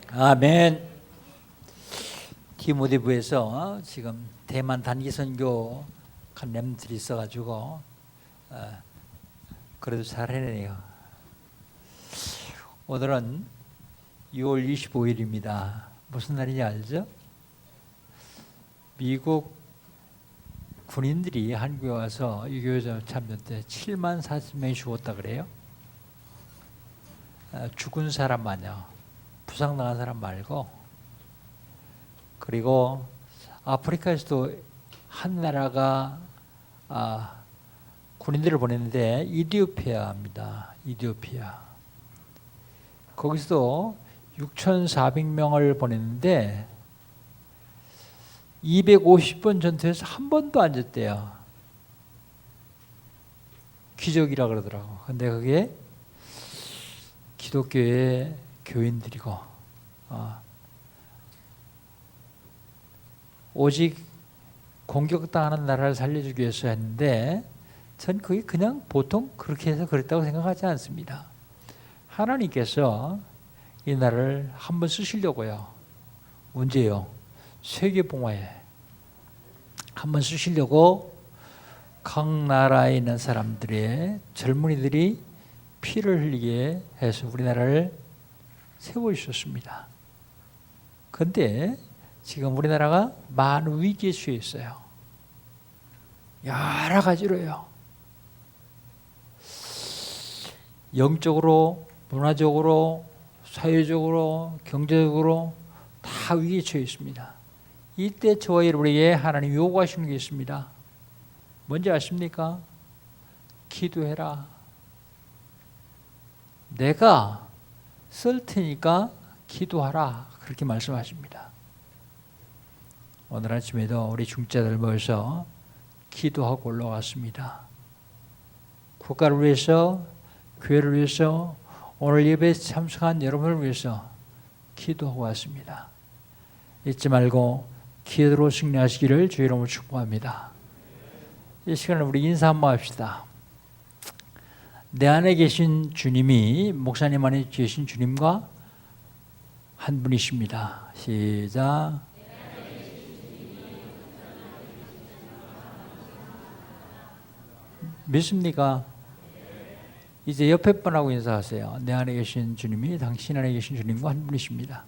아멘. 디모데후에서 지금 대만 단기 선교 간 렘들이 있어가지고 그래도 잘 해내요. 오늘은 6월 25일입니다. 무슨 날인지 알죠? 미국 군인들이 한국에 와서 유교전 참전 때 7만 40명이 죽었다 그래요. 죽은 사람만요. 부상당한 사람 말고. 그리고 아프리카에서도 한 나라가 군인들을 보냈는데 이디오피아입니다. 이디오피아. 거기서도 6,400명을 보냈는데 250번 전투에서 한 번도 안 졌대요. 기적이라 그러더라고. 근데 그게 기독교의 교인들이고 오직 공격당하는 나라를 살려주기 위해서 했는데 전 그게 그냥 보통 그렇게 해서 그랬다고 생각하지 않습니다. 하나님께서 이 나라를 한번 쓰시려고요. 언제요? 세계봉화에 한번 쓰시려고 각 나라에 있는 사람들의 젊은이들이 피를 흘리게 해서 우리나라를 세워주셨습니다. 그런데 지금 우리나라가 많은 위기에 처해 있어요. 여러 가지로요. 영적으로, 문화적으로, 사회적으로, 경제적으로 다 위기에 처해 있습니다. 이때 저와 여러분에게 하나님 요구하시는 게 있습니다. 뭔지 아십니까? 기도해라. 내가 쓸 테니까 기도하라. 그렇게 말씀하십니다. 오늘 아침에도 우리 중자들 모여서 기도하고 올라왔습니다. 국가를 위해서, 교회를 위해서, 오늘 예배에 참석한 여러분을 위해서 기도하고 왔습니다. 잊지 말고 기도로 승리하시기를 주의 이름으로 축복합니다. 이 시간을 우리 인사 한번 합시다. 내 안에 계신 주님이 목사님 안에 계신 주님과 한 분이십니다. 시작. 믿습니까? 이제 옆에 분하고 인사하세요. 내 안에 계신 주님이 당신 안에 계신 주님과 한 분이십니다.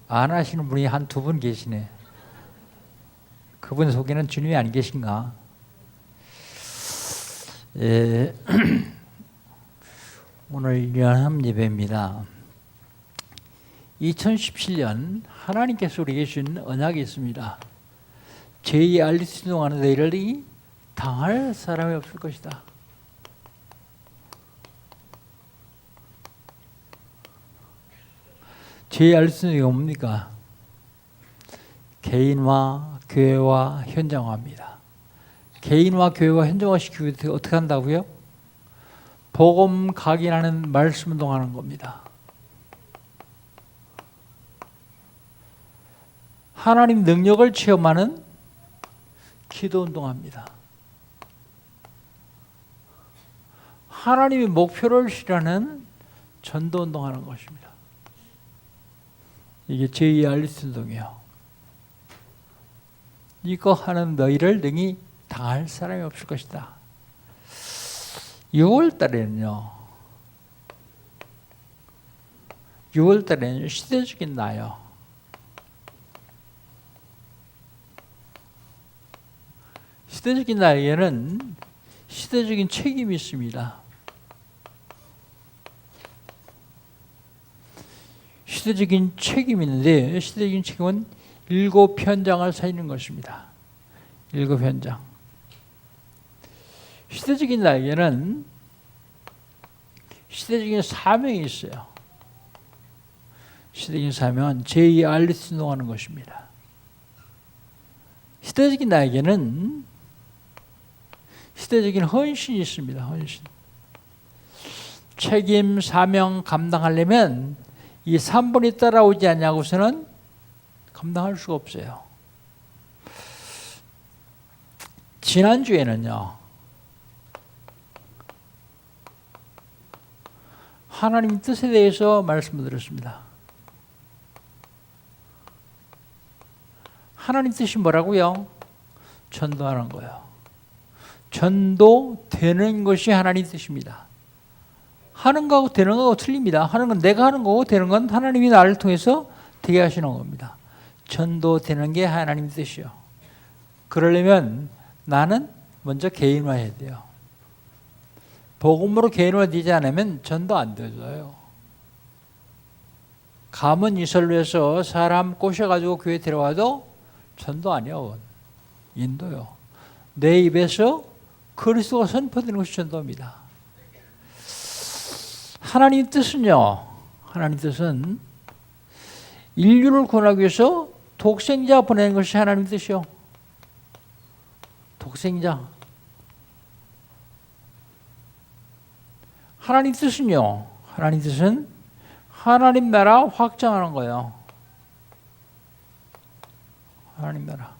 안 하시는 분이 한 두 분 계시네. 그분 속에는 주님이 안 계신가? 오늘 연합 예배입니다. 2017년 하나님께서 우리에게 주신 언약이 있습니다. 제2의 알리스 운동하는 너희들이 당할 사람이 없을 것이다. 제2의 알리스 운동이 뭡니까? 개인화, 교회와 현장화입니다. 개인화, 교회와 현장화시키기 위해서 어떻게 한다고요? 복음 각인하는 말씀 운동하는 겁니다. 하나님 능력을 체험하는 기도 운동합니다. 하나님의 목표를 실현하는 전도 운동하는 것입니다. 이게 제2의 알리스 운동이에요. 이거 하는 너희를 능히 당할 사람이 없을 것이다. 6월 달에는요. 시대적인 나요. 시대적인 나에게는 시대적인 책임이 있습니다. 시대적인 책임이 있는데 시대적인 책임은 7현장을 살리는 것입니다. 7현장. 시대적인 나에게는 시대적인 사명이 있어요. 시대적인 사명은 제2의 알리스 운동하는 것입니다. 시대적인 나에게는 시대적인 헌신이 있습니다. 헌신. 책임, 사명 감당하려면 이 3번이 따라오지 않냐고서는 감당할 수가 없어요. 지난주에는요. 하나님 뜻에 대해서 말씀을 드렸습니다. 하나님 뜻이 뭐라고요? 전도하는 거예요. 전도되는 것이 하나님 뜻입니다. 하는 거하고 되는 거하고 틀립니다. 하는 건 내가 하는 거고 되는 건 하나님이 나를 통해서 되게 하시는 겁니다. 전도되는 게 하나님 뜻이요. 그러려면 나는 먼저 개인화해야 돼요. 복음으로 개인화되지 않으면 전도 안 되어요. 가문 이설로해서 사람 꼬셔가지고 교회 데려와도 전도 아니요. 인도요. 내 입에서 그리스도가 선포되는 것이 전도입니다. 하나님 뜻은요. 하나님 뜻은 인류를 구원하기 위해서 독생자 보내는 것이 하나님 뜻이요. 독생자. 하나님 뜻은요. 하나님 뜻은 하나님 나라 확장하는 거예요. 하나님 나라.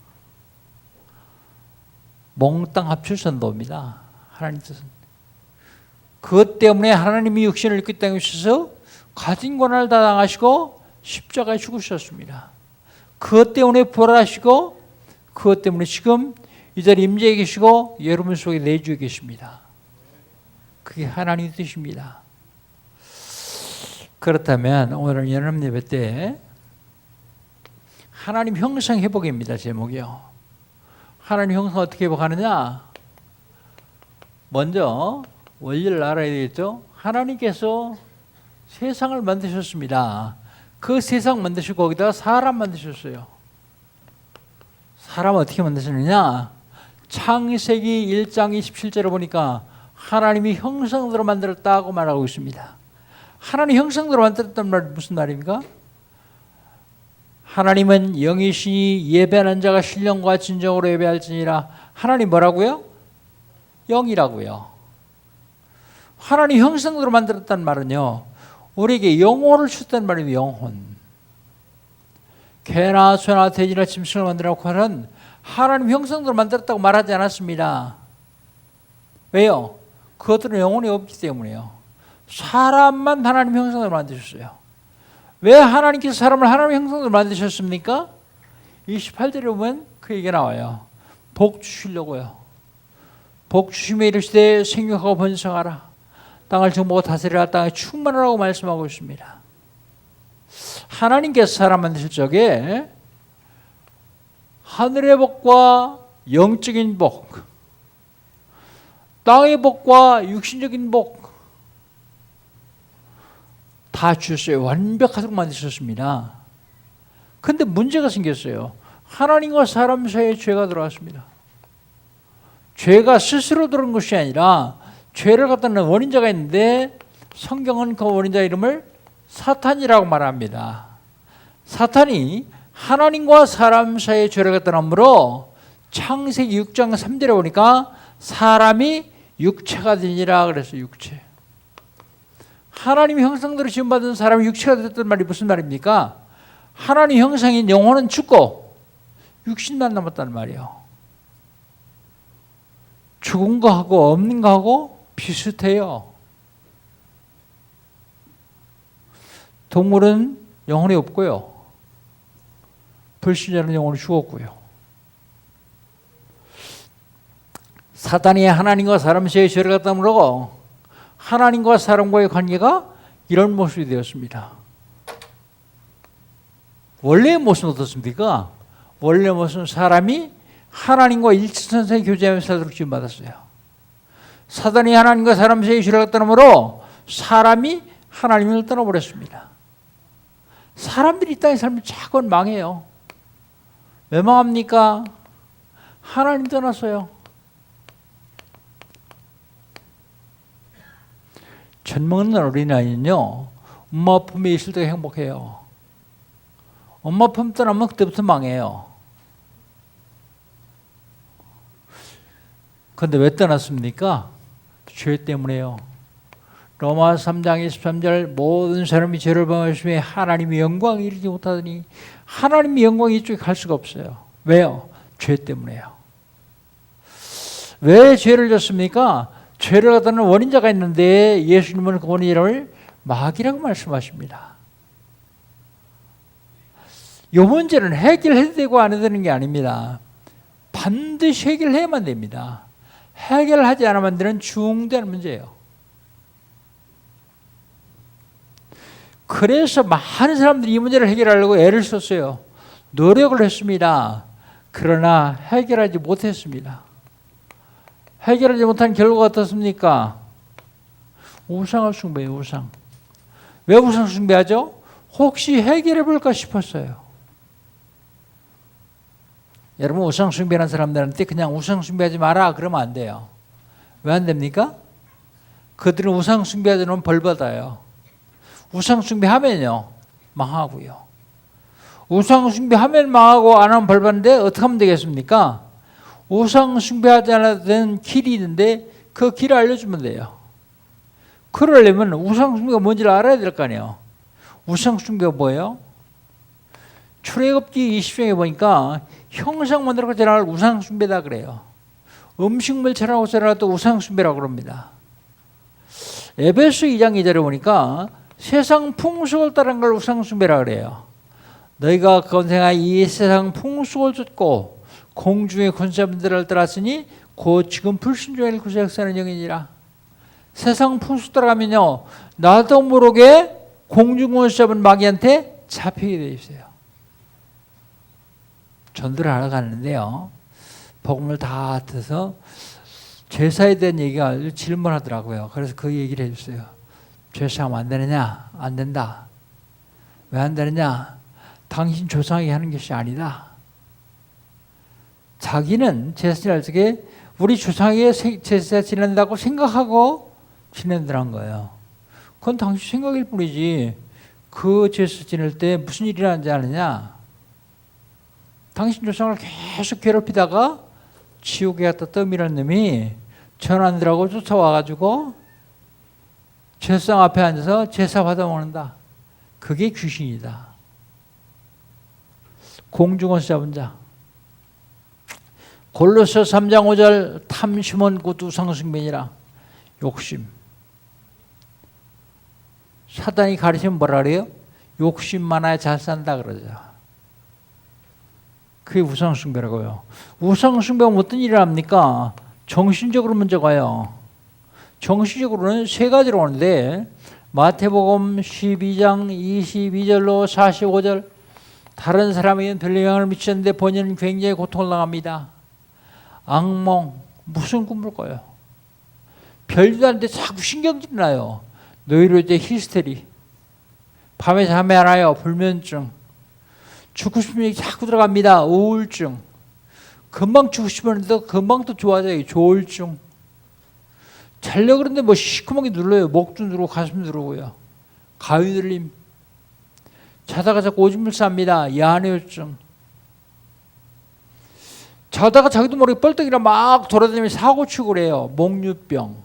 몽땅 합칠 전도입니다. 하나님 뜻은. 그것 때문에 하나님이 육신을 입고 땅에 오셔서 가진 고난을 다 당하시고 십자가에 죽으셨습니다. 그것 때문에 부활하시고 그것 때문에 지금 이 자리에 임재해 계시고 여러분 속에 내주에 계십니다. 그게 하나님의 뜻입니다. 그렇다면 오늘은 연합 예배 때 하나님 형상 회복입니다. 제목이요. 하나님 형상 어떻게 회복하느냐? 먼저 원리를 알아야 되겠죠. 하나님께서 세상을 만드셨습니다. 그 세상 만드시고 거기다가 사람 만드셨어요. 사람 어떻게 만드셨느냐? 창세기 1장 27절에 보니까 하나님이 형상대로 만들었다고 말하고 있습니다. 하나님 형상대로 만들었단 말이 무슨 말입니까? 하나님은 영이시니 예배하는 자가 신령과 진정으로 예배할지니라. 하나님 뭐라고요? 영이라고요. 하나님 형상대로 만들었단 말은요, 우리에게 영혼을 주셨단 말이에요. 영혼. 개나 소나 돼지나 짐승을 만들어놓고 하는 하나님 형상대로 만들었다고 말하지 않았습니다. 왜요? 그것들은 영혼이 없기 때문에요. 사람만 하나님 형상대로 만드셨어요. 왜 하나님께서 사람을 하나님 형상대로 만드셨습니까? 28절에 보면 그 얘기가 나와요. 복 주시려고요. 복 주시며 이르시되 생육하고 번성하라. 땅을 정복하고 다스리라. 땅에 충만하라고 말씀하고 있습니다. 하나님께서 사람 만드실 적에 하늘의 복과 영적인 복, 땅의 복과 육신적인 복 다 주셨어요. 완벽하도록 만드셨습니다. 그런데 문제가 생겼어요. 하나님과 사람 사이에 죄가 들어왔습니다. 죄가 스스로 들어온 것이 아니라 죄를 갖다 놓은 원인자가 있는데 성경은 그 원인자 이름을 사탄이라고 말합니다. 사탄이 하나님과 사람 사이에 죄를 갖다 놓으므로 창세기 6장 3절에 보니까 사람이 육체가 되니라 그랬어요. 육체. 하나님 형상대로 지음받은 사람이 육체가 됐단 말이 무슨 말입니까? 하나님 형상인 영혼은 죽고 육신만 남았다는 말이에요. 죽은 거하고 없는 거하고 비슷해요. 동물은 영혼이 없고요. 불신자는 영혼이 죽었고요. 사탄이 하나님과 사람 사이에 죄를 갖다 물고 하나님과 사람과의 관계가 이런 모습이 되었습니다. 원래의 모습은 어떻습니까? 원래의 모습은 사람이 하나님과 일치선상에 교제하면서 살도록 지음받았어요. 사탄이 하나님과 사람 사이에 죄를 갖다 놓으므로 사람이 하나님을 떠나버렸습니다. 사람들이 이 땅에 살면 자꾸 망해요. 왜 망합니까? 하나님 떠났어요. 젖 먹는 어린아이는요, 엄마 품에 있을 때 행복해요. 엄마 품 떠나면 그때부터 망해요. 그런데 왜 떠났습니까? 죄 때문에요. 로마 3장 23절 모든 사람이 죄를 범하시며 하나님의 영광에 이르지 못하더니 하나님의 영광이 이쪽에 갈 수가 없어요. 왜요? 죄 때문에요. 왜 죄를 졌습니까? 죄를 갖다는 원인자가 있는데 예수님은 그 원인을 마귀라고 말씀하십니다. 이 문제는 해결해도 되고 안 해도 되는 게 아닙니다. 반드시 해결해야만 됩니다. 해결하지 않으면 되는 중대한 문제예요. 그래서 많은 사람들이 이 문제를 해결하려고 애를 썼어요. 노력을 했습니다. 그러나 해결하지 못했습니다. 해결하지 못한 결과가 어떻습니까? 우상을 숭배해요. 우상. 왜 우상 숭배하죠? 혹시 해결해 볼까 싶었어요. 여러분, 우상 숭배하는 사람들한테 그냥 우상 숭배하지 마라 그러면 안 돼요. 왜 안 됩니까? 그들은 우상 숭배하지 않으면 벌 받아요. 우상 숭배하면요 망하고요. 우상 숭배하면 망하고 안 하면 벌 받는데 어떻게 하면 되겠습니까? 우상 숭배하지 않아도 되는 길이 있는데 그 길을 알려주면 돼요. 그러려면 우상 숭배가 뭔지를 알아야 될 거 아니에요. 우상 숭배가 뭐예요? 출애굽기 20장에 보니까 형상 만들어 제라를 우상 숭배다 그래요. 음식물 제라고 제라도 우상 숭배라고 그럽니다. 에베소 2장 2절에 보니까 세상 풍속을 따르는 걸 우상 숭배라 그래요. 너희가 건생하 이 세상 풍속을 쫓고 공중의 권세자들을 따랐으니 곧 지금 불순종의 구세역사는 영이니라. 세상 풍속 따라가면요 나도 모르게 공중 권세자분 마귀한테 잡히게 돼 있어요. 전도를 하러 갔는데요. 복음을 다 듣어서 제사에 대한 얘기가 질문하더라고요. 그래서 그 얘기를 해줬어요. 제사하면 안 되느냐? 안 된다. 왜 안 되느냐? 당신 조상이 하는 것이 아니다. 자기는 제사 지낼 적에 우리 조상이 제사 지낸다고 생각하고 지낸다는 거예요. 그건 당신 생각일 뿐이지 그 제사 지낼 때 무슨 일이 일어나지 않느냐? 당신 조상을 계속 괴롭히다가 지옥에 갔다 떠밀은 놈이 전환들하고 쫓아와가지고 제사장 앞에 앉아서 제사 받아먹는다. 그게 귀신이다. 공중원수 잡은 자. 골로새 3장 5절 탐심은 곧 우상숭배니라. 욕심. 사단이 가르치면 뭐라 그래요? 욕심 많아야 잘 산다 그러죠. 그게 우상숭배라고요. 우상숭배하면 어떤 일을 합니까? 정신적으로 문제가 와요. 정신적으로는 세 가지로 오는데 마태복음 12장 22절로 45절 다른 사람에게는 별 영향을 미쳤는데 본인은 굉장히 고통을 당합니다. 악몽, 무슨 꿈을 꿔요? 별도 안 돼 자꾸 신경질이 나요. 노이로 이제 히스테리, 밤에 잠이 안 와요. 불면증, 죽고 싶은 얘기 자꾸 들어갑니다. 우울증, 금방 죽고 싶었는데 금방 또 좋아져요. 조울증. 자려고 그러는데 뭐 시커멓게 눌러요. 목도 누르고 가슴 누르고요. 가위 눌림. 자다가 자꾸 오줌을 쌉니다. 야뇌증. 자다가 자기도 모르게 뻘떡이라 막 돌아다니면서 사고 치고 그래요. 목류병.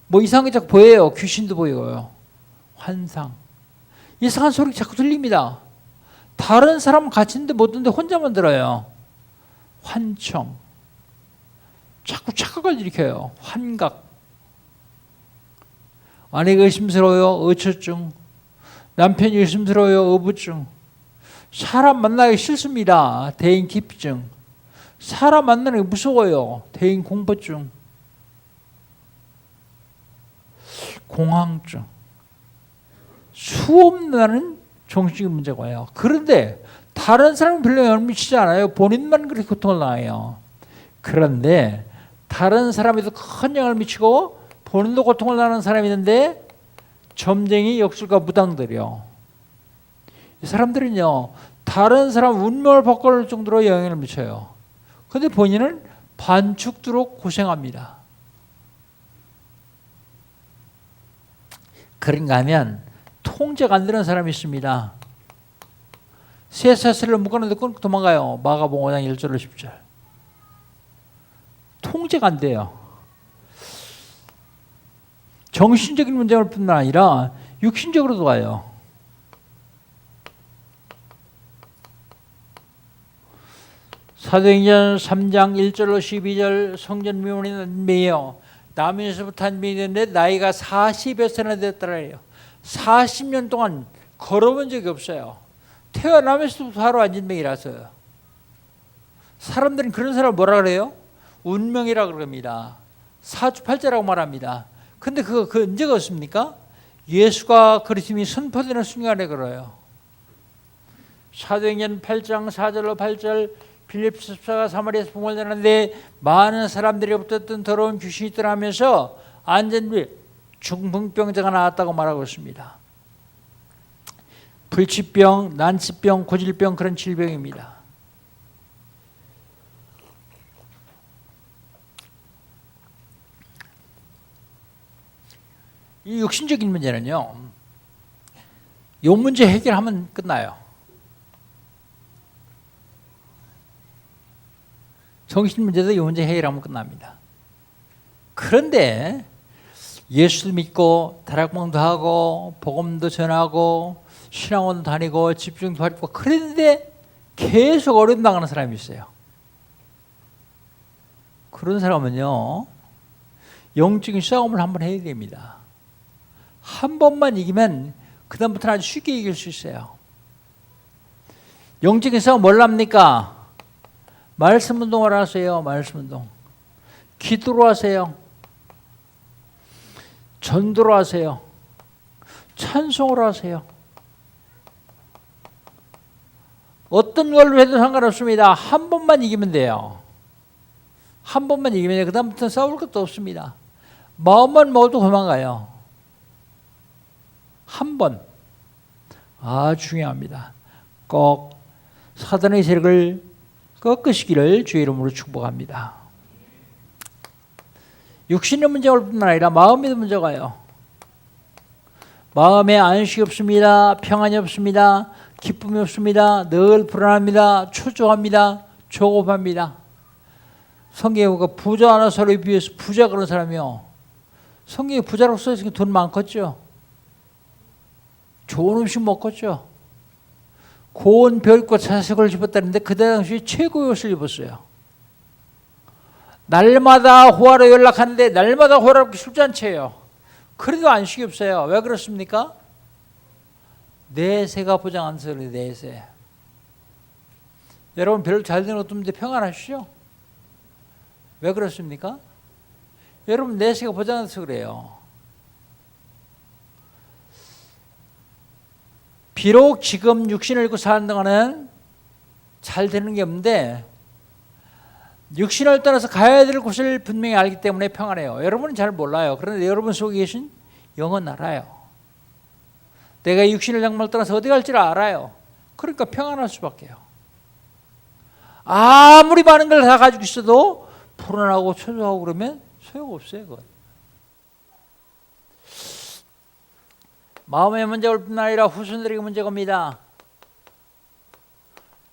뭐 이상한 게 자꾸 보여요. 귀신도 보여요. 환상. 이상한 소리 자꾸 들립니다. 다른 사람은 같이 있는데 못 듣는데 혼자만 들어요. 환청. 자꾸 착각을 일으켜요. 환각. 아내가 의심스러워요. 의처증. 남편이 의심스러워요. 어부증. 사람 만나기 싫습니다. 대인 기피증. 사람 만나는 게 무서워요. 대인 공포증. 공황증. 수없는 정신적인 문제가 와요. 그런데 다른 사람은 별로 영향을 미치지 않아요. 본인만 그렇게 고통을 당해요. 그런데 다른 사람에도 큰 영향을 미치고 본인도 고통을 당하는 사람이 있는데 점쟁이, 역술가, 무당들이요. 이 사람들은요 다른 사람 운명을 바꿔놓을 정도로 영향을 미쳐요. 그런데 본인은 반죽도록 고생합니다. 그런가 하면 통제가 안 되는 사람이 있습니다. 쇠사슬을 묶어놓는데 끊고 도망가요. 마가복음 5장 1절로 10절. 통제가 안 돼요. 정신적인 문제일 뿐만 아니라 육신적으로도 와요. 사도행전 3장 1절로 12절 성전 미문이 매여 나면서부터 한 병이 됐는데 나이가 40여 세나 됐더라 해요. 40년 동안 걸어본 적이 없어요. 태어나면서부터 바로 앉은 병이라서요. 사람들은 그런 사람을 뭐라 그래요? 운명이라 그럽니다. 사주팔자라고 말합니다. 근데 그 언제가 없습니까? 예수가 그리스도인이 선포되는 순간에 그래요. 사도행전 8장 4절로 8절 빌립 집사가 사마리아에서 복음을 전하는데 많은 사람들이 붙었던 더러운 귀신이 있더라 하면서 안전비 중풍병자가 나왔다고 말하고 있습니다. 불치병, 난치병, 고질병 그런 질병입니다. 이 육신적인 문제는요, 이 문제 해결하면 끝나요. 정신 문제도 이 문제 해결하면 끝납니다. 그런데 예수를 믿고 다락방도 하고 복음도 전하고 신학원도 다니고 집중도 하고 그런데 계속 어려움 당하는 사람이 있어요. 그런 사람은요, 영적인 싸움을 한번 해야 됩니다. 한 번만 이기면 그 다음부터는 아주 쉽게 이길 수 있어요. 영적인 싸움 뭘 합니까? 말씀 운동을 하세요. 말씀 운동. 기도로 하세요. 전도로 하세요. 찬송으로 하세요. 어떤 걸로 해도 상관없습니다. 한 번만 이기면 돼요. 한 번만 이기면 돼요. 그 다음부터는 싸울 것도 없습니다. 마음만 먹어도 도망가요. 한 번. 중요합니다. 꼭 사단의 세력을 꺾으시기를 주의 이름으로 축복합니다. 육신의 문제가 올 뿐만 아니라 마음에도 문제가요. 마음에 안식이 없습니다. 평안이 없습니다. 기쁨이 없습니다. 늘 불안합니다. 초조합니다. 조급합니다. 성경에 보니까 부자 하나 서로에 비해서 부자 그런 사람이요. 성경에 부자라고 써있으니까 돈 많겠죠. 좋은 음식 먹겠죠. 고운 벼입고 자색을 입었다는데 그때 당시 최고의 옷을 입었어요. 날마다 호화로 연락하는데 날마다 호화롭게 술잔치예요. 그래도 안식이 없어요. 왜 그렇습니까? 내세가 보장 안 서요. 내세. 여러분 별로 잘 되는 것도 없는데 평안하시죠? 왜 그렇습니까? 여러분 내세가 보장 안 서서 그래요. 비록 지금 육신을 입고 사는 동안은 잘 되는 게 없는데 육신을 떠나서 가야 될 곳을 분명히 알기 때문에 평안해요. 여러분은 잘 몰라요. 그런데 여러분 속에 계신 영은 알아요. 내가 육신을 정말 떠나서 어디 갈지를 알아요. 그러니까 평안할 수밖에요. 아무리 많은 걸 다 가지고 있어도 불안하고 초조하고 그러면 소용없어요. 그건. 마음의 문제가 올 뿐만 아니라 후손들에게 문제가 옵니다.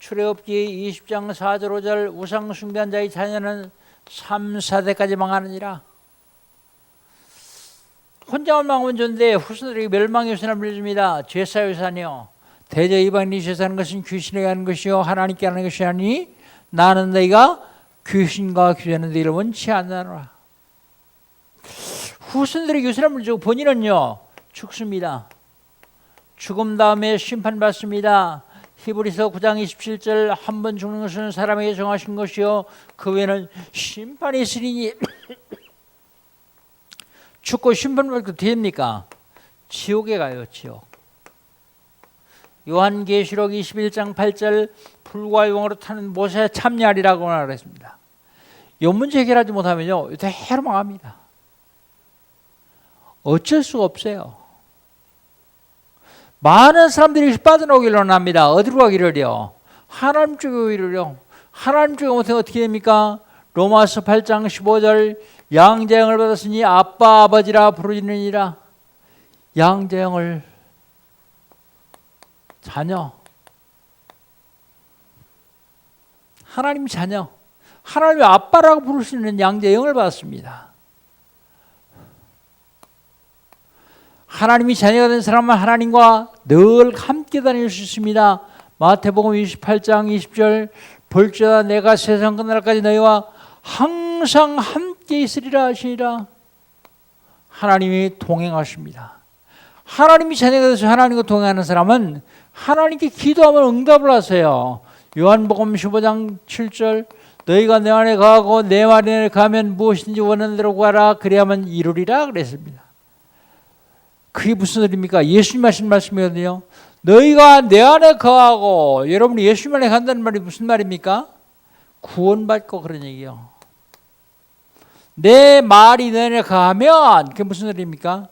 출애굽기 20장 4절 5절 우상 숭배한 자의 자녀는 3, 4대까지 망하느니라. 혼자만 망하면 좋은데 후손들에게 멸망의 유산을 물려줍니다. 제사의 유산이요. 대저 이방인이 제사하는 것은 귀신에게 하는 것이요 하나님께 하는 것이 아니니 나는 너희가 귀신과 교제하는 너희를 원치 않노라. 후손들에게 유산을 물려주고 본인은요 죽습니다. 죽음 다음에 심판받습니다. 히브리서 9장 27절 한 번 죽는 것은 사람에게 정하신 것이요 그 외에는 심판이 있으리니 죽고 심판받고 됩니까? 지옥에 가요. 지옥. 요한계시록 21장 8절 불과 용으로 타는 못에 참여하리라고 말했습니다. 이 문제 해결하지 못하면요 대로 망합니다. 어쩔 수가 없어요. 많은 사람들이 빠져나오기를 원합니다. 어디로 가기를요? 하나님 쪽에 오기를요. 하나님 쪽에 오면 어떻게 됩니까? 로마서 8장 15절 양자형을 받았으니 아빠 아버지라 부르짖느니라. 양자형을 자녀, 하나님 자녀, 하나님의 아빠라고 부를 수 있는 양자형을 받았습니다. 하나님이 자녀가 된 사람은 하나님과 늘 함께 다닐 수 있습니다. 마태복음 28장 20절 볼지어다 내가 세상 끝날까지 너희와 항상 함께 있으리라 하시니라. 하나님이 동행하십니다. 하나님이 자녀가 돼서 하나님과 동행하는 사람은 하나님께 기도하면 응답을 하세요. 요한복음 15장 7절 너희가 내 안에 거하고 내 말이 안에 거하면 무엇인지 원하는 대로 구하라 그리하면 이루리라 그랬습니다. 그게 무슨 소리입니까? 예수님 하신 말씀이거든요. 너희가 내 안에 거하고 여러분이 예수님 안에 간다는 말이 무슨 말입니까? 구원받고 그런 얘기요. 내 말이 내 안에 거하면 그게 무슨 소리입니까?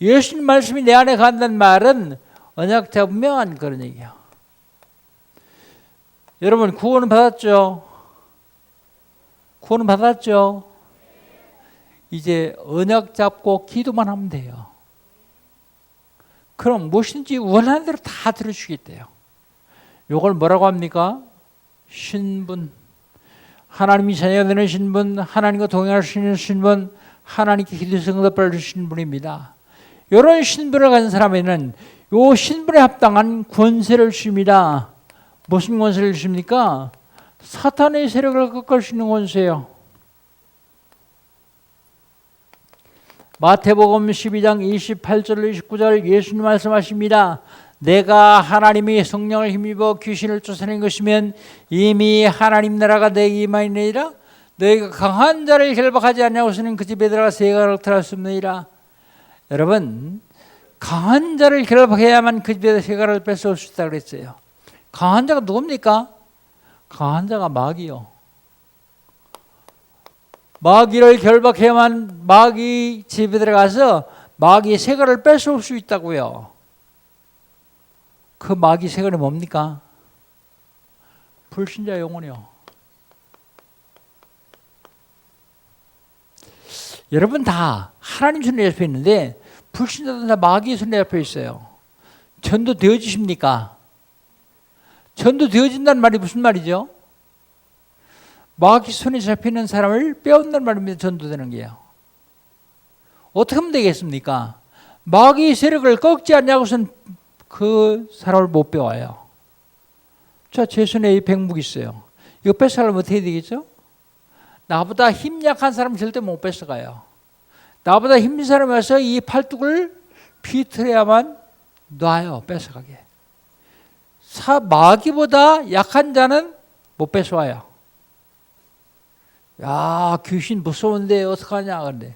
예수님 말씀이 내 안에 간다는 말은 언약 잡으면 그런 얘기예요. 여러분 구원은 받았죠? 구원은 받았죠? 이제 언약 잡고 기도만 하면 돼요. 그럼 무엇인지 원하는 대로 다 들어주겠대요. 이걸 뭐라고 합니까? 신분. 하나님이 자녀가 되는 신분, 하나님과 동행할 수 있는 신분, 하나님께 기도해서 응답을 주시는 분입니다. 이런 신분을 가진 사람에는 이 신분에 합당한 권세를 주십니다. 무슨 권세를 주십니까? 사탄의 세력을 꺾을 수 있는 권세예요. 마태복음 12장 28절 29절 예수님 말씀하십니다. 내가 하나님이 성령을 힘입어 귀신을 쫓아낸 것이면 이미 하나님 나라가 내게 임하니라. 너희가 강한 자를 결박하지 아니하고서는 그 집에 들어가 세간을 들어갈 수 없느니라. 여러분 강한 자를 결박해야만 그 집에 세간을 뺏어올 수 있다고 그랬어요. 강한 자가 누굽니까? 강한 자가 마귀요. 마귀를 결박해야만 마귀 집에 들어가서 마귀의 세간을 뺏어올 수 있다고요. 그 마귀 세간이 뭡니까? 불신자 영혼이요. 여러분 다 하나님 손에 옆에 있는데 불신자들은 다 마귀 손에 옆에 있어요. 전도되어지십니까? 전도되어진다는 말이 무슨 말이죠? 마귀 손에 잡히는 사람을 빼앗는다는 말입니다. 전도되는 게요. 어떻게 하면 되겠습니까? 마귀 세력을 꺾지 않냐고선 그 사람을 못 빼와요. 자, 제 손에 이 백묵 있어요. 이거 뺏어가려면 어떻게 되겠죠? 나보다 힘 약한 사람 절대 못 뺏어가요. 나보다 힘든 사람이 와서 이 팔뚝을 비틀어야만 놔요. 뺏어가게. 마귀보다 약한 자는 못 뺏어와요. 야, 귀신 무서운데 어떡하냐 그런데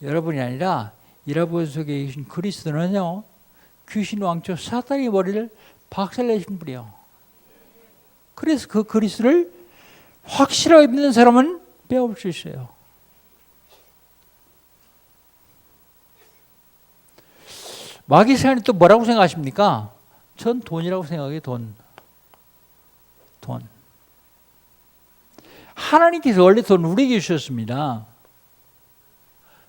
여러분이 아니라 여러분 속에 계신 그리스도는요 귀신 왕초 사탄의 머리를 박살내신 분이에요. 그래서 그 그리스도를 확실하게 믿는 사람은 빼앗을 수 있어요. 마귀 세상이 또 뭐라고 생각하십니까? 전 돈이라고 생각해요. 돈. 하나님께서 원래 돈 우리에게 주셨습니다.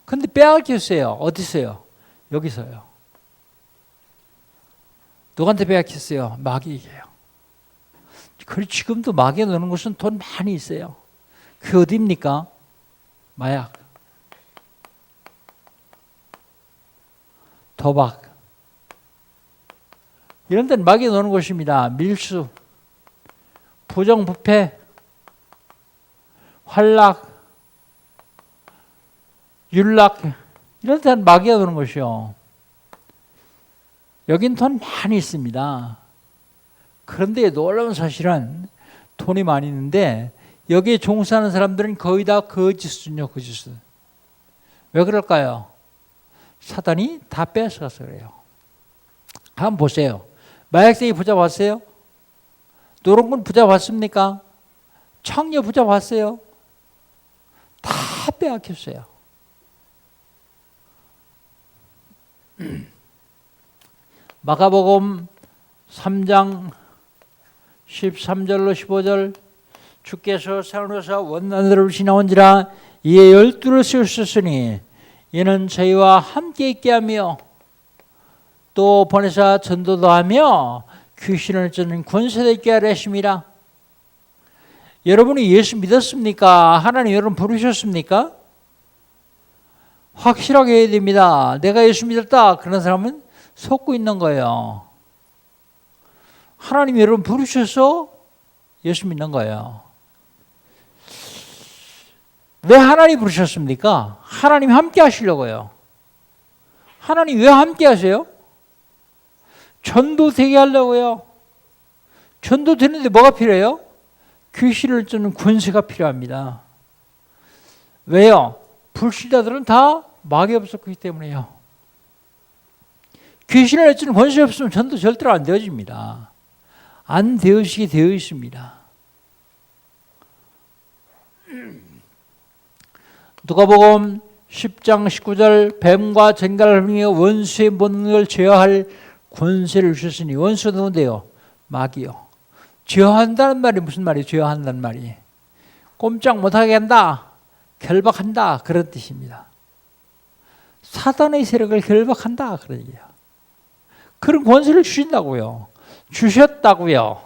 그런데 빼앗겼어요. 어디서요? 여기서요. 누구한테 빼앗겼어요? 마귀에게요. 그리고 지금도 마귀에 넣는 곳은 돈 많이 있어요. 그 어디입니까? 마약, 도박 이런 데는 마귀에 넣는 곳입니다. 밀수, 부정부패, 활락, 윤락 이런 데는 마귀가 드는 것이요. 여긴 돈 많이 있습니다. 그런데 놀라운 사실은 돈이 많이 있는데 여기에 종사하는 사람들은 거의 다 거짓이요. 거짓. 왜 그럴까요? 사단이 다 뺏어가서 그래요. 한번 보세요. 마약쟁이 부자 봤어요? 노름꾼 부자 봤습니까? 청녀 부자 봤어요? 다 빼앗겼어요. 마가복음 3장 13절로 15절 주께서 산으로서 원난으로 지나온지라 이에 12를 세우셨으니 이는 저희와 함께 있게 하며 또 보내사 전도도 하며 귀신을 쫓는 권세도 있게 하려 하심이라. 여러분이 예수 믿었습니까? 하나님 여러분 부르셨습니까? 확실하게 해야 됩니다. 내가 예수 믿었다. 그런 사람은 속고 있는 거예요. 하나님 여러분 부르셔서 예수 믿는 거예요. 왜 하나님 부르셨습니까? 하나님 함께 하시려고요. 하나님 왜 함께 하세요? 전도되게 하려고요. 전도되는데 뭐가 필요해요? 귀신을 쫓는 권세가 필요합니다. 왜요? 불신자들은 다 마귀 없었기 때문에요. 귀신을 쫓는 권세 없으면 전도 절대로 안 되어집니다. 안 되어지게 되어 있습니다. 누가복음 10장 19절 뱀과 쟁갈을 흘리며 원수의 모든 걸 제어할 권세를 주셨으니 원수가 누군데요? 마귀요. 제어한다는 말이 무슨 말이에요? 제어한다는 말이 꼼짝 못하게 한다, 결박한다 그런 뜻입니다. 사단의 세력을 결박한다 그런 얘기예요. 그런 권세를 주신다고요. 주셨다고요.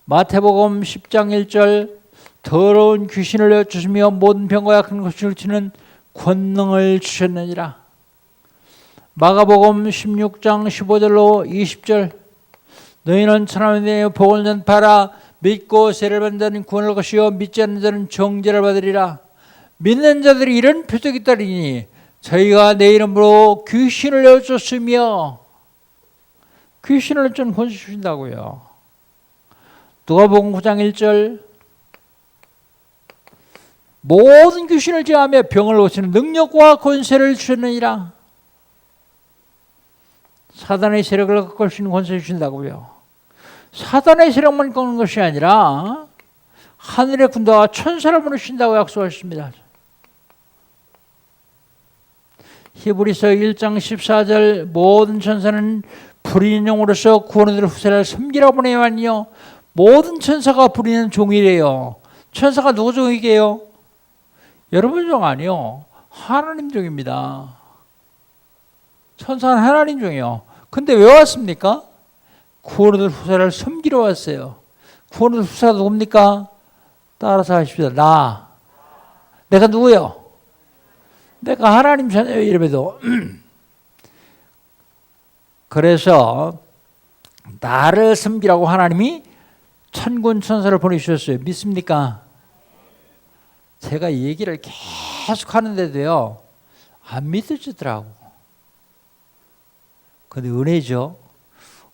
마태복음 10장 1절 더러운 귀신을 내어주시며 모든 병과 약한 것을 치는 권능을 주셨느니라. 마가복음 16장 15절로 20절 너희는 천하에 대하여 복을 전파하라. 믿고 세례를 받는 자는 구원을 것이요 믿지 않는 자는 정죄를 받으리라. 믿는 자들이 이런 표적이 따르니 저희가 내 이름으로 귀신을 내어줬으며 귀신을 내어주는 권세 주신다고요. 누가복음 9장 1절 모든 귀신을 제하며 병을 고치는 능력과 권세를 주셨느니라. 사단의 세력을 꺾을 수 있는 권세를 주신다고요. 사단의 세력만 꺾는 것이 아니라 하늘의 군대와 천사를 보내신다고 약속하십니다. 히브리서 1장 14절 모든 천사는 불의는 영으로서 구원을 후세를 섬기라 보내야하니요. 모든 천사가 부리는 종이래요. 천사가 누구 종이게요? 여러분 종 아니요. 하나님 종입니다. 천사는 하나님 종이요. 근데 왜 왔습니까? 구원을 후사를 섬기러 왔어요. 구원을 후사가 누굽니까? 따라서 하십시오. 내가 누구요? 내가 하나님 자녀예요. 이름에도. 그래서 나를 섬기라고 하나님이 천군 천사를 보내주셨어요. 믿습니까? 제가 이 얘기를 계속 하는데도요. 안 믿어지더라고. 근데 은혜죠.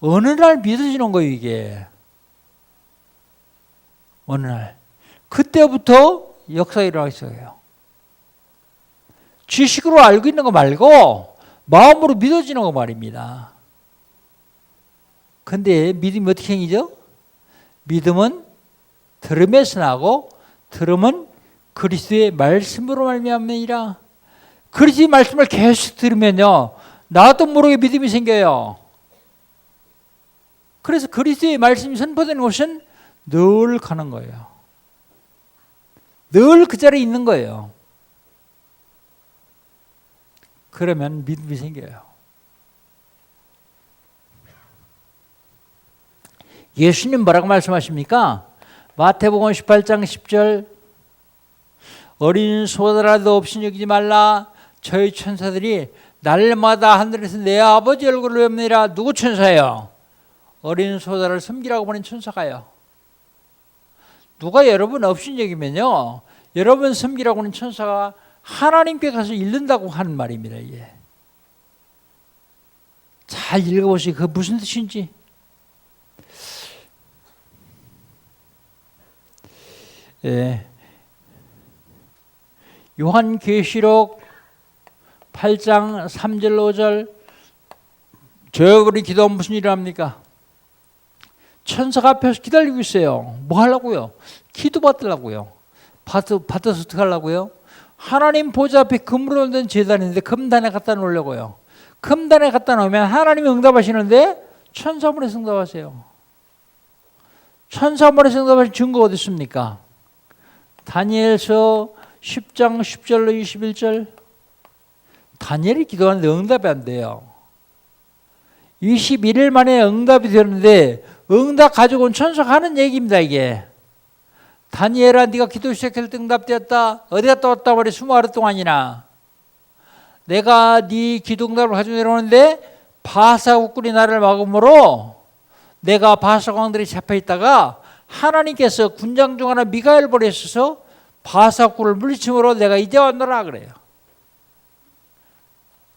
어느 날 믿어지는 거예요, 이게. 어느 날. 그때부터 역사가 일어나기 시작해요. 지식으로 알고 있는 거 말고 마음으로 믿어지는 거 말입니다. 근데 믿음이 어떻게 생기죠? 믿음은 들음에서 나고 들음은 그리스도의 말씀으로 말미암느니라. 그리스도의 말씀을 계속 들으면요. 나도 모르게 믿음이 생겨요. 그래서 그리스도의 말씀이 선포되는 곳은 늘 가는 거예요. 늘 그 자리에 있는 거예요. 그러면 믿음이 생겨요. 예수님 뭐라고 말씀하십니까? 마태복음 18장 10절 어린 소라도 없이 여기지 말라. 저희 천사들이 날마다 하늘에서 내 아버지 얼굴을 뵙느니라. 누구 천사예요? 어린 소다를 섬기라고 보낸 천사가요. 누가 여러분 없인 여기면요. 여러분 섬기라고 하는 천사가 하나님께 가서 잃는다고 하는 말입니다. 이게. 잘 읽어보시고 그 무슨 뜻인지. 예. 요한계시록 8장 3절 5절 저분이 기도하면 무슨 일을 합니까? 천사가 앞에서 기다리고 있어요. 뭐 하려고요? 기도 받으려고요. 받아서 어떻게 하려고요? 하나님 보좌 앞에 금으로 된 제단인데 금단에 갖다 놓으려고요. 금단에 갖다 놓으면 하나님이 응답하시는데 천사물에서 응답하세요. 천사물에서 응답하신 증거가 어디 있습니까? 다니엘서 10장 10절로 21절 다니엘이 기도하는데 응답이 안 돼요. 21일 만에 응답이 되는데 응답 가지고 온 천사가 하는 얘기입니다. 이게 다니엘아 네가 기도 시작할 때 응답되었다. 어디 갔다 왔다 말이야. 20하루 동안이나 내가 네 기도 응답을 가지고 내려오는데 바사 국군이 나를 막음으로 내가 바사 왕들이 잡혀있다가 하나님께서 군장 중 하나 미가엘 보내셔서 바사꾼을 물리침으로 내가 이제 왔노라 그래요.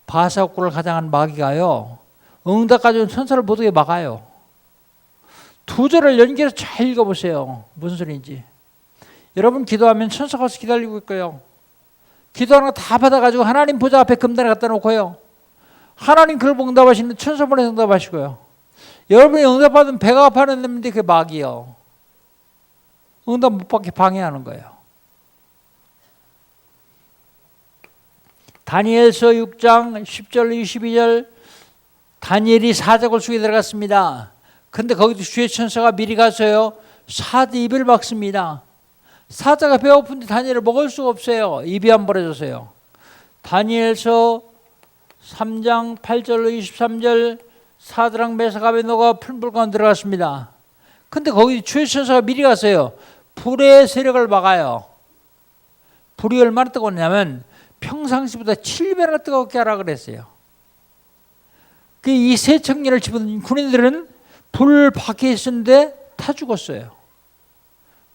바사꾼을 가장한 마귀가요, 응답 가져온 천사를 못하게 막아요. 두 절을 연결해서 잘 읽어보세요. 무슨 소리인지. 여러분 기도하면 천사가 와서 기다리고 있고요. 기도하는 거 다 받아가지고 하나님 보좌 앞에 금단에 갖다 놓고요. 하나님 그걸 응답하시는 천사 보내서 응답하시고요. 여러분이 응답받으면 배가 아파하는 놈인데 그게 마귀요. 응답 못 받게 방해하는 거예요. 다니엘서 6장 10절 22절 다니엘이 사자굴 속에 들어갔습니다. 근데 거기도 주의 천사가 미리 가서요, 사자 입을 막습니다. 사자가 배고픈데 다니엘을 먹을 수가 없어요. 입이 안 벌어져서요. 다니엘서 3장 8절로 23절 사드락 메삭 아베노가 풀불 가운데 들어갔습니다. 근데 거기 주의 천사가 미리 가서요, 불의 세력을 막아요. 불이 얼마나 뜨거웠냐면 평상시보다 7배나 뜨겁게 하라 그랬어요. 이 세 청년을 집어든 군인들은 불 밖에 있었는데 다 죽었어요.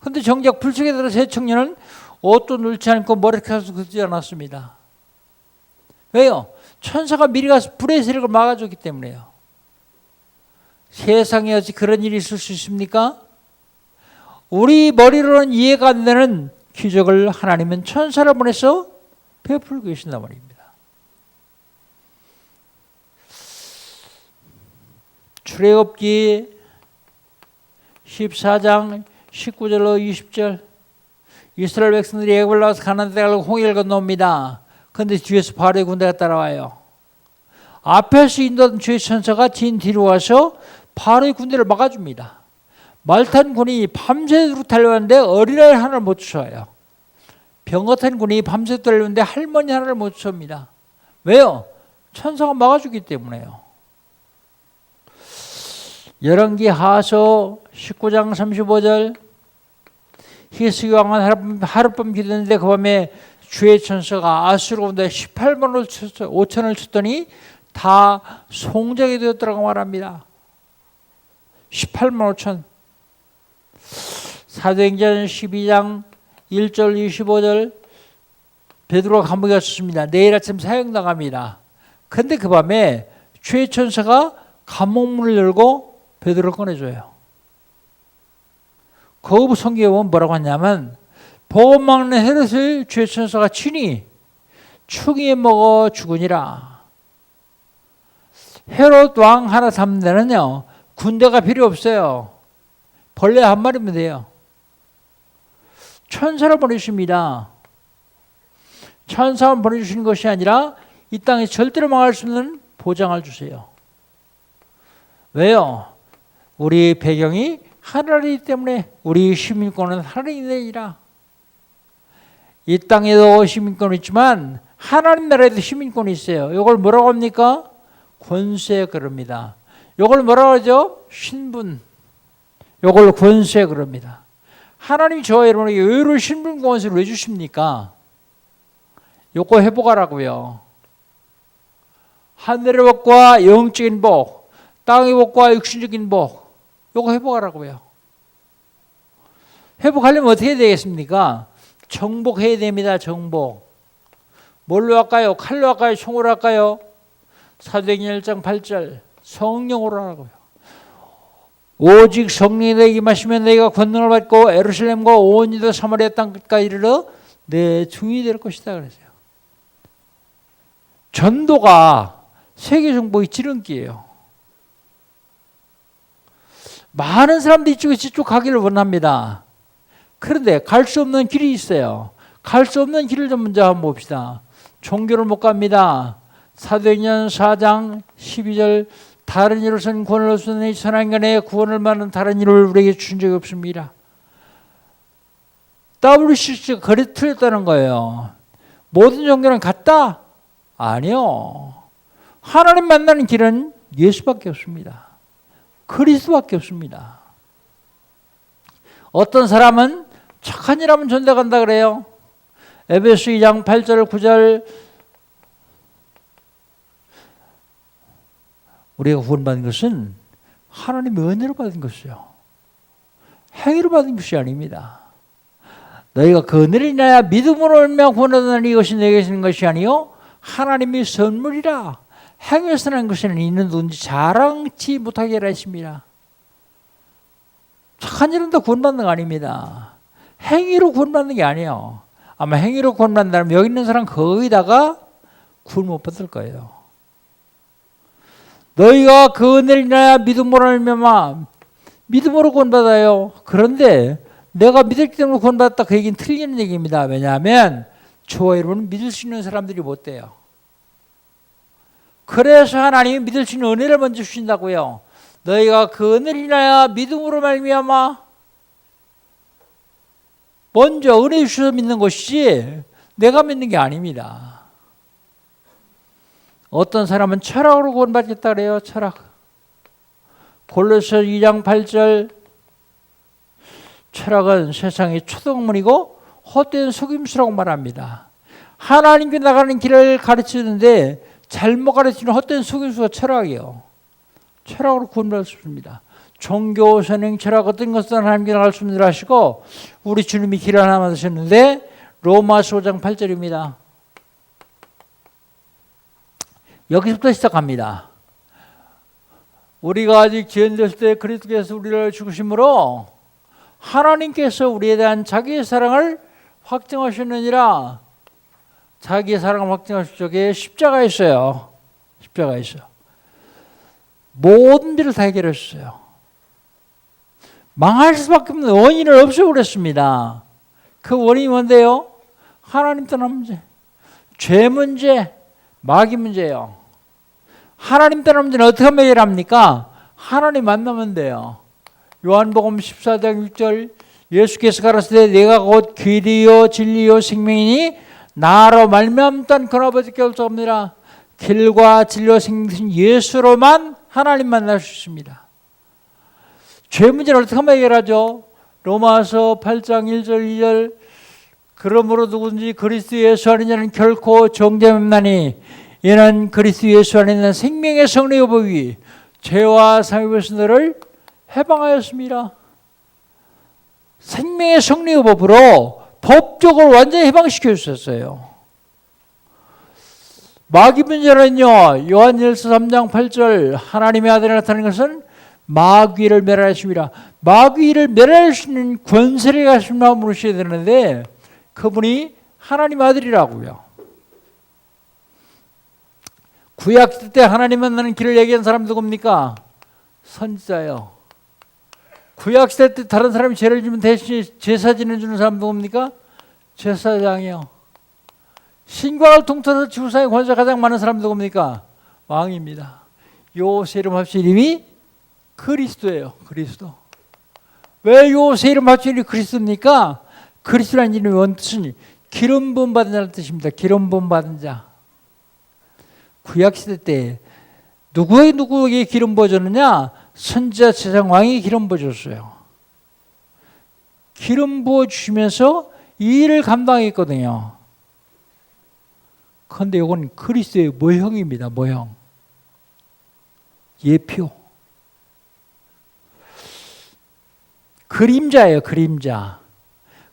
근데 정작 불 속에 들어 세 청년은 옷도 눌지 않고 머리카락도 긋지 않았습니다. 왜요? 천사가 미리 가서 불의 세력을 막아줬기 때문에요. 세상에 어찌 그런 일이 있을 수 있습니까? 우리 머리로는 이해가 안 되는 기적을 하나님은 천사를 보내서 베풀고 계신단 말입니다. 출애굽기 14장 19절로 20절 이스라엘 백성들이 애굽을 나와서 가나안 땅을 홍해를 건너옵니다. 그런데 뒤에서 바로의 군대가 따라와요. 앞에서 인도하던 주의 천사가 진 뒤로 와서 바로의 군대를 막아줍니다. 말탄 군이 밤새도록 달려왔는데 어린아이 하나를 못 쫓아요. 병거탄 군이 밤새도록 달려왔는데 할머니 하나를 못 쫓습니다. 왜요? 천사가 막아주기 때문에요. 열왕기 하서 19장 35절 히스기 왕은 하룻밤 기도했는데 그 밤에 주의 천사가 아수르 군대 5천을 쳤더니 다 송장이 되었더라고 말합니다. 18만 5천. 사도행전 12장 1절 25절 베드로가 감옥에 갇혔습니다. 내일 아침 사형당합니다. 근데 그 밤에 주의 천사가 감옥문을 열고 베드로를 꺼내줘요. 그 성경에 보면 뭐라고 하냐면 복음 막는 헤롯을 주의 천사가 친히 충이 먹어 죽으니라. 헤롯 왕 하나 잡는 데는요, 군대가 필요 없어요. 벌레 한 마리면 돼요. 천사를 보내주십니다. 천사만 보내주시는 것이 아니라 이 땅에 절대로 망할 수 없는 보장을 주세요. 왜요? 우리 배경이 하늘이기 때문에 우리 시민권은 하늘이니라. 이 땅에도 시민권이 있지만 하나님 나라에도 시민권이 있어요. 이걸 뭐라고 합니까? 권세 그럽니다. 이걸 뭐라고 하죠? 신분. 이걸 권세 그럽니다. 하나님이 저와 여러분에게 의로 신분 권세를 왜 주십니까? 요거 회복하라고요. 하늘의 복과 영적인 복, 땅의 복과 육신적인 복, 요거 회복하라고요. 회복하려면 어떻게 해야 되겠습니까? 정복해야 됩니다. 정복. 뭘로 할까요? 칼로 할까요? 총으로 할까요? 사도행전 1장 8절 성령으로 하라고요. 오직 성령이 너에게 임하시면 너희가 권능을 받고 예루살렘과 온 유다 사마리아 땅까지 이르러 내 증인이 될 것이다 그랬어요. 전도가 세계 정복의 지름길이에요. 많은 사람들이 이쪽 가기를 원합니다. 그런데 갈 수 없는 길이 있어요. 갈 수 없는 길을 좀 먼저 한번 봅시다. 종교를 못 갑니다. 사도행전 4장 12절 다른 이로서는 구원을 얻으니 선한간에 구원을 받는 다른 일을 우리에게 주신 적이 없습니다. WCC가 그래 틀렸다는 거예요. 모든 종교는 같다? 아니요. 하나님 만나는 길은 예수밖에 없습니다. 그리스도밖에 없습니다. 어떤 사람은 착한 일 하면 전대 간다 그래요. 에베소 2장 8절 9절 우리가 구원받은 것은 하나님의 은혜로 받은 것이요. 행위로 받은 것이 아닙니다. 너희가 그 은혜를 인하여 믿음으로 말미암아 구원하다니 이것이 내게 있는 것이 아니요 하나님의 선물이라. 행위에서 난 것은 있는 누군지 자랑치 못하게 하라 했습니다. 착한 일은 다 구원받는 거 아닙니다. 행위로 구원받는 게 아니에요. 아마 행위로 구원받는다면 여기 있는 사람 거의 다가 구원 못 받을 거예요. 너희가 그 은혜를 인하여 믿음으로 말미암아 믿음으로 구원받아요. 그런데 내가 믿었기 때문에 구원받았다 그 얘기는 틀리는 얘기입니다. 왜냐하면 주와 이름은 믿을 수 있는 사람들이 못 돼요. 그래서 하나님이 믿을 수 있는 은혜를 먼저 주신다고요. 너희가 그 은혜를 인하여 믿음으로 말미암아 먼저 은혜 주셔서 믿는 것이지 내가 믿는 게 아닙니다. 어떤 사람은 철학으로 구원받겠다 그래요. 철학. 골로새 2장 8절 철학은 세상의 초등학문이고 헛된 속임수라고 말합니다. 하나님께 나가는 길을 가르치는데 잘못 가르치는 헛된 속임수가 철학이에요. 철학으로 구원받을 수 없습니다. 종교, 선행, 철학 어떤 것은 하나님께 나갈 수 없는 줄 아시고 우리 주님이 길 하나 만드셨는데 로마서 5장 8절입니다. 여기서부터 시작합니다. 우리가 아직 죄인됐을 때 그리스도께서 우리를 죽으심으로 하나님께서 우리에 대한 자기의 사랑을 확증하셨느니라. 자기의 사랑을 확증하실 적에 십자가에 있어요. 십자가에 있어요. 모든 일을 다 해결했어요. 망할 수밖에 없는 원인을 없애버렸습니다. 그 원인이 뭔데요? 하나님 떠난 문제, 죄 문제, 마귀 문제예요. 하나님 떠난 문제는 어떻게 하면 해결합니까? 하나님 만나면 돼요. 요한복음 14장 6절 예수께서 가라사대 내가 곧 길이요 진리요 생명이니 나로 말미암단 그 아버지께 올 수 없느니라. 길과 진리와 생명이신 예수로만 하나님 만날 수 있습니다. 죄 문제를 어떻게 하면 해결하죠? 로마서 8장 1절 2절 그러므로 누구든지 그리스도 예수 안에 있는 자는 결코 정죄함 없나니 이는 그리스도 예수 안에 있는 생명의 성령의 법이 죄와 상해에서 너를 해방하였습니다. 생명의 성령의 법으로 법적으로 완전히 해방시켜 주셨어요. 마귀 문제는요, 요한일서 3장 8절 하나님의 아들이 나타난 것은 마귀를 멸하십니다. 마귀를 멸할 수 있는 권세를 가신 마음으로 오셔야 되는데 그분이 하나님 아들이라고요. 구약 때 하나님 만나는 길을 얘기한 사람 누굽니까? 선지자요. 구약 시대 때 다른 사람이 죄를 지면 대신 제사 지내주는 사람 누굽니까? 제사장이요. 신과를 통틀어서 지구상의 권세가 가장 많은 사람 누굽니까? 왕입니다. 요 세 이름 합친 이름이 그리스도예요. 그리스도. 왜 요 세 이름 합친 이름이 그리스도입니까? 그리스도라는 이름의 원뜻은 기름 부음 받은 자라는 뜻입니다. 기름 부음 받은 자. 구약 시대 때 누구에게 기름 부어줬느냐? 선지자 제사장 왕이 기름 부어줬어요. 기름 부어주시면서 이 일을 감당했거든요. 그런데 이건 그리스도의 모형입니다. 모형. 예표. 그림자예요. 그림자.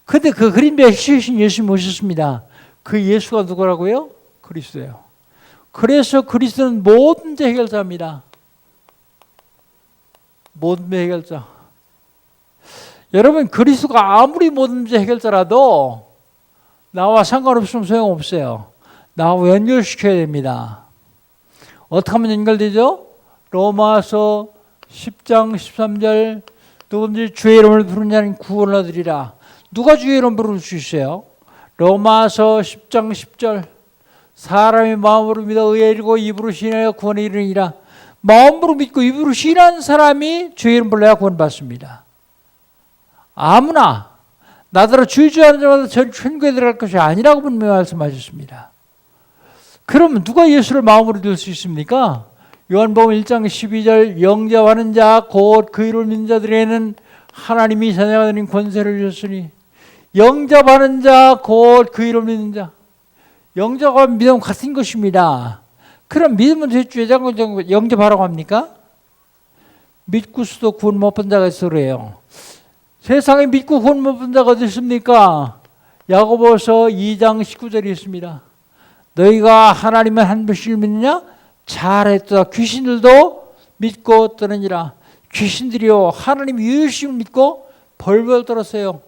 그런데 그 그림자에 씌우신 예수님이 오셨습니다. 그 예수가 누구라고요? 그리스도예요. 그래서 그리스도는 모든 문제 해결자입니다. 모든 문제 해결자. 여러분 그리스도가 아무리 모든 문제 해결자라도 나와 상관없으면 소용없어요. 나하고 연결시켜야 됩니다. 어떻게 하면 연결되죠? 로마서 10장 13절 누구든지 주의 이름을 부르는 자는 구원을 얻으리라. 누가 주의 이름을 부를 수 있어요? 로마서 10장 10절 사람이 마음으로 믿어 의에 이르고 입으로 시인하여 구원에 이르니라. 마음으로 믿고 입으로 시인한 사람이 주의 이름 불러야 구원받습니다. 아무나 나더러 주의하는 자마다 전 천국에 들어갈 것이 아니라고 분명히 말씀하셨습니다. 그러면 누가 예수를 마음으로 믿을 수 있습니까? 요한복음 1장 12절 영접하는 자 곧 그 이름을 믿는 자들에게는 하나님이 자녀가 되는 권세를 주셨으니 영접하는 자 곧 그 이름을 믿는 자 영접과 믿음 같은 것입니다. 그럼 믿으면 됐죠. 왜 자꾸 영접하라고 합니까? 믿고서도 구원 못 본 자가 있어 그래요. 세상에 믿고 구원 못 본 자가 어디 있습니까? 야고보서 2장 19절이 있습니다. 너희가 하나님은 한 분씩 믿느냐? 잘했다. 귀신들도 믿고 떠느니라. 귀신들이요 하나님 유일심을 믿고 벌벌 떨었어요.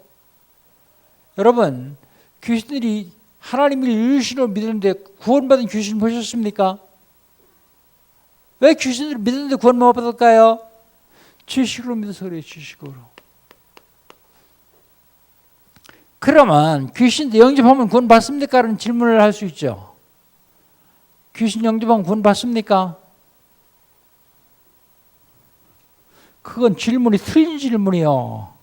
여러분, 귀신들이 하나님을 유일신으로 믿는데 구원받은 귀신 보셨습니까? 왜 귀신들을 믿는데 구원 못 받을까요? 지식으로 믿어서 그래요. 지식으로. 그러면 귀신들 영접하면 구원 받습니까? 라는 질문을 할 수 있죠. 귀신 영접하면 구원 받습니까? 그건 질문이 틀린 질문이요.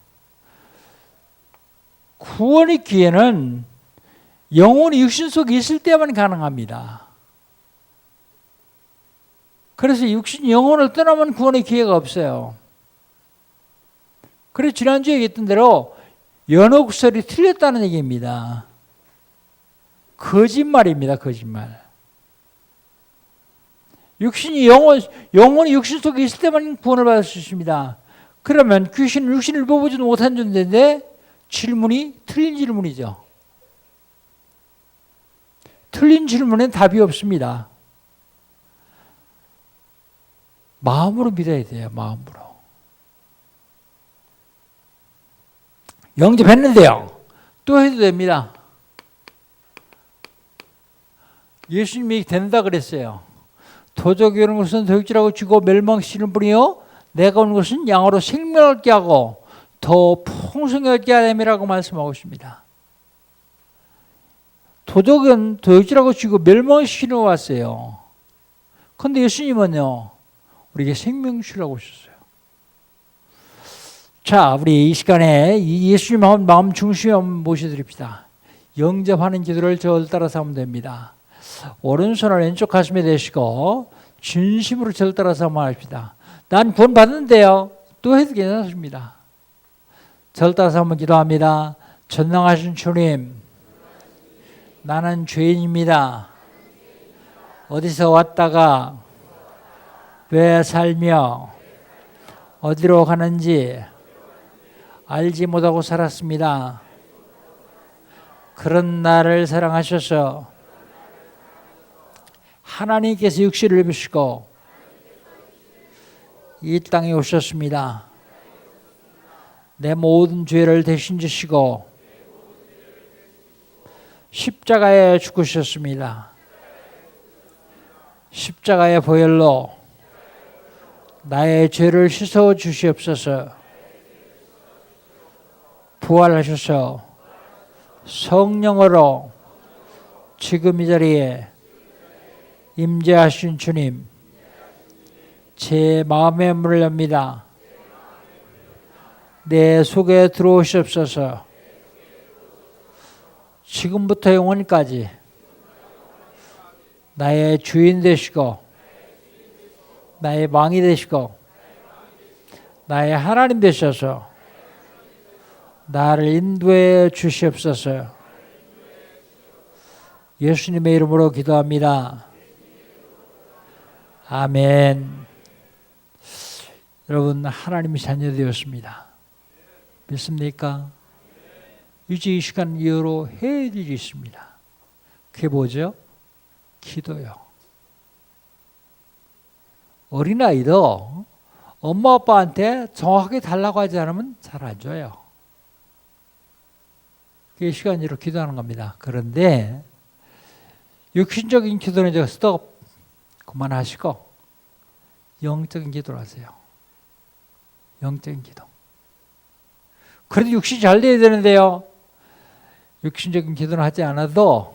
구원의 기회는 영혼이 육신 속에 있을 때만 가능합니다. 그래서 육신 영혼을 떠나면 구원의 기회가 없어요. 그래서 지난주에 얘기했던 대로 연옥설이 틀렸다는 얘기입니다. 거짓말입니다. 거짓말. 영혼이 육신 속에 있을 때만 구원을 받을 수 있습니다. 그러면 귀신은 육신을 입어보지도 못한 존재인데 질문이 틀린 질문이죠. 틀린 질문엔 답이 없습니다. 마음으로 믿어야 돼요. 마음으로. 영접했는데요. 또 해도 됩니다. 예수님이 된다 그랬어요. 도적이 오는 것은 도적질하고 죽고 멸망시키는 뿐이요 내가 오는 것은 양으로 생명을 얻게 하고 더 풍성하게 하려니라고 말씀하고 있습니다. 도적은 도적질하고 죽고 멸망시키는 거 왔어요. 그런데 예수님은요 우리에게 생명 주라고 하셨어요. 자, 우리 이 시간에 예수님 마음 중심에 모셔드립시다. 영접하는 기도를 저를 따라서 하면 됩니다. 오른손을 왼쪽 가슴에 대시고 진심으로 저를 따라서 한번 합시다. 난 구원 받는데요. 또 해도 괜찮습니다. 저를 따라서 한번 기도합니다. 전능하신 주님, 나는 죄인입니다. 어디서 왔다가 왜 살며 어디로 가는지 알지 못하고 살았습니다. 그런 나를 사랑하셔서 하나님께서 육신을 입으시고 이 땅에 오셨습니다. 내 모든 죄를 대신 지시고 십자가에 죽으셨습니다. 십자가의 보혈로 나의 죄를 씻어 주시옵소서. 부활하셔서 성령으로 지금 이 자리에 임재하신 주님, 제 마음의 문을 엽니다. 내 속에 들어오시옵소서. 지금부터 영원까지 나의 주인 되시고 나의 왕이 되시고 나의 하나님 되셔서 나를 인도해 주시옵소서. 예수님의 이름으로 기도합니다. 아멘. 여러분, 하나님의 자녀 되었습니다. 믿습니까? 이제 이 시간 이후로 해야 될 일이 있습니다. 그게 뭐죠? 기도요. 어린아이도 엄마 아빠한테 정확하게 달라고 하지 않으면 잘 안 줘요. 그게 시간으로 기도하는 겁니다. 그런데 육신적인 기도는 이제 스톱 그만하시고 영적인 기도를 하세요. 영적인 기도. 그래도 육신이 잘 돼야 되는데요. 육신적인 기도는 하지 않아도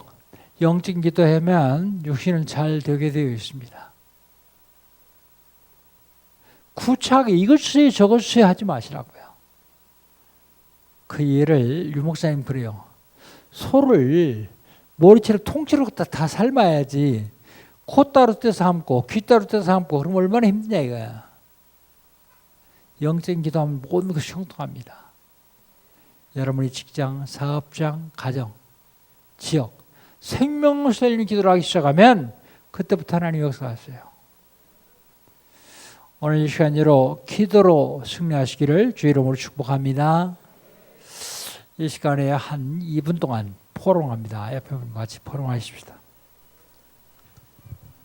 영적인 기도하면 육신은 잘 되게 되어 있습니다. 구차하게 이것 주세요 저것 주세요 하지 마시라고요. 그 예를 유목사님 그래요. 소를 머리채를 통째로 다 삶아야지 코 따로 떼서 삶고 귀 따로 떼서 삶고 그럼 얼마나 힘드냐 이거야. 영적인 기도하면 모든 것이 형통합니다. 여러분의 직장, 사업장, 가정, 지역 생명을 살리는 기도를 하기 시작하면 그때부터 하나님이 역사하세요. 오늘 이 시간으로 기도로 승리하시기를 주의 이름으로 축복합니다. 이 시간에 한 2분 동안 포럼합니다. 옆에 분과 같이 포럼하십시다.